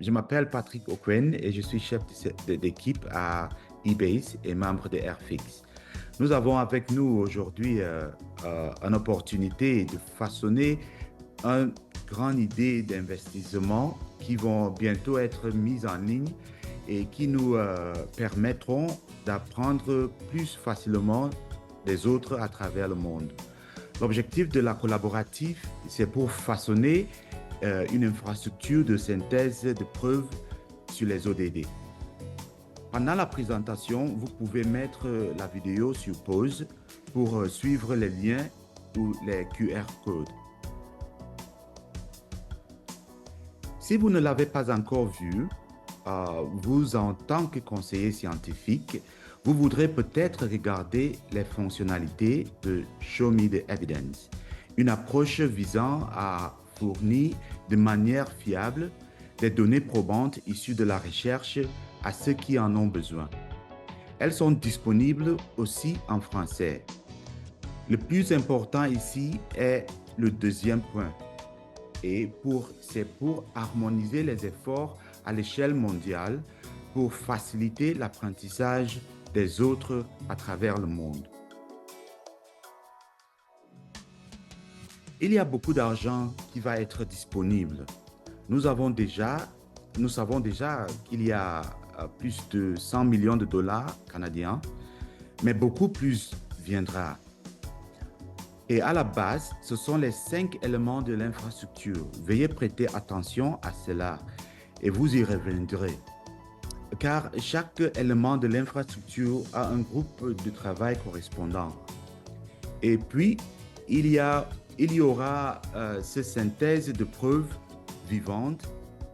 Je m'appelle Patrick Okwen et je suis chef d'équipe à eBase et membre de Airfix. Nous avons avec nous aujourd'hui une opportunité de façonner une grande idée d'investissement qui vont bientôt être mises en ligne et qui nous permettront d'apprendre plus facilement des autres à travers le monde. L'objectif de la collaborative, c'est pour façonner une infrastructure de synthèse de preuves sur les ODD. Pendant la présentation, vous pouvez mettre la vidéo sur pause pour suivre les liens ou les QR codes. Si vous ne l'avez pas encore vu, vous, en tant que conseiller scientifique, vous voudrez peut-être regarder les fonctionnalités de Show Me the Evidence, une approche visant à fournir de manière fiable des données probantes issues de la recherche à ceux qui en ont besoin. Elles sont disponibles aussi en français. Le plus important ici est le deuxième point. C'est pour harmoniser les efforts à l'échelle mondiale pour faciliter l'apprentissage des autres à travers le monde. Il y a beaucoup d'argent qui va être disponible. Nous savons déjà qu'il y a plus de 100 millions de dollars canadiens, mais beaucoup plus viendra. Et à la base, ce sont les 5 éléments de l'infrastructure. Veuillez prêter attention à cela et vous y reviendrez. Car chaque élément de l'infrastructure a un groupe de travail correspondant. Et puis, il y aura ces synthèses de preuves vivantes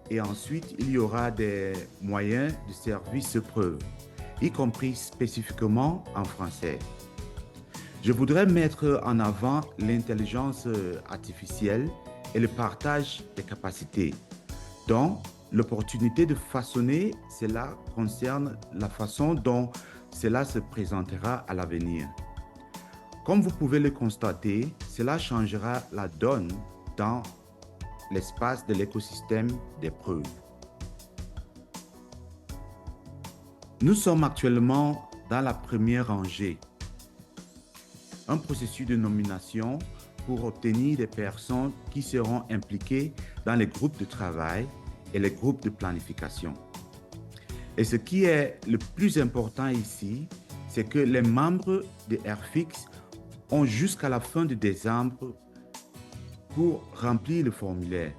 et ensuite, il y aura des moyens de service preuve, y compris spécifiquement en français. Je voudrais mettre en avant l'intelligence artificielle et le partage des capacités. Donc, l'opportunité de façonner cela concerne la façon dont cela se présentera à l'avenir. Comme vous pouvez le constater, cela changera la donne dans l'espace de l'écosystème des preuves. Nous sommes actuellement dans la première rangée, un processus de nomination pour obtenir des personnes qui seront impliquées dans les groupes de travail et les groupes de planification. Et ce qui est le plus important ici, c'est que les membres de Airfix ont jusqu'à la fin de décembre pour remplir le formulaire.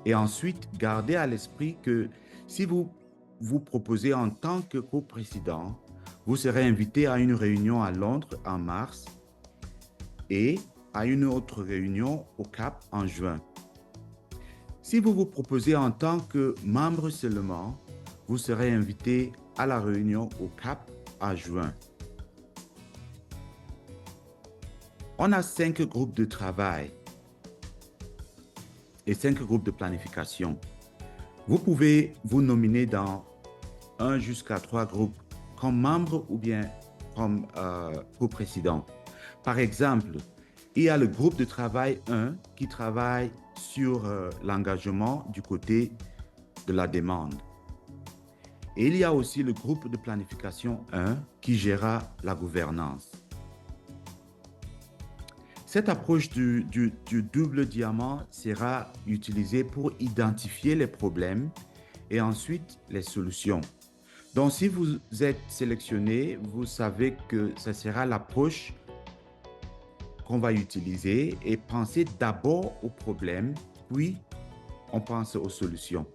Et ensuite, gardez à l'esprit que si vous vous proposez en tant que coprésident, vous serez invité à une réunion à Londres en mars et à une autre réunion au Cap en juin. Si vous vous proposez en tant que membre seulement, vous serez invité à la réunion au Cap en juin. On a 5 groupes de travail et 5 groupes de planification. Vous pouvez vous nominer dans 1 jusqu'à 3 groupes comme membre ou bien comme coprésident. Par exemple, il y a le groupe de travail 1 qui travaille sur l'engagement du côté de la demande. Et il y a aussi le groupe de planification 1 qui gérera la gouvernance. Cette approche du double diamant sera utilisée pour identifier les problèmes et ensuite les solutions. Donc, si vous êtes sélectionné, vous savez que ce sera l'approche qu'on va utiliser et penser d'abord aux problèmes, puis on pense aux solutions.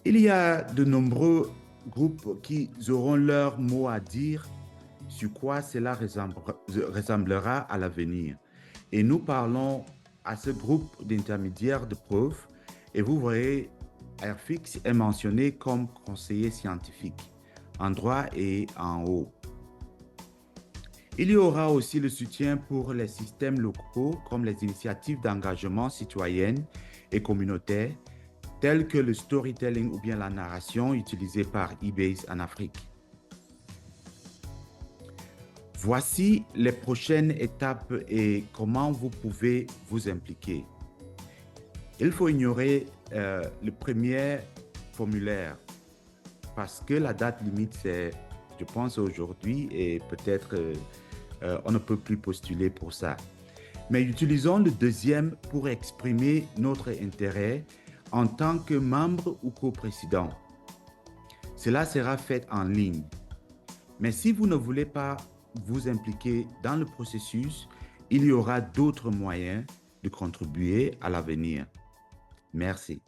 Il y a de nombreux groupes qui auront leur mot à dire sur quoi cela ressemblera à l'avenir. Et nous parlons à ce groupe d'intermédiaires de preuves et vous voyez, Airfix est mentionné comme conseiller scientifique en droit et en haut. Il y aura aussi le soutien pour les systèmes locaux comme les initiatives d'engagement citoyenne et communautaire telles que le storytelling ou bien la narration utilisée par eBase en Afrique. Voici les prochaines étapes et comment vous pouvez vous impliquer. Il faut ignorer le premier formulaire parce que la date limite, c'est, je pense, aujourd'hui et peut-être on ne peut plus postuler pour ça. Mais utilisons le deuxième pour exprimer notre intérêt en tant que membre ou coprésident. Cela sera fait en ligne. Mais si vous ne voulez pas vous impliquer dans le processus, il y aura d'autres moyens de contribuer à l'avenir. Merci.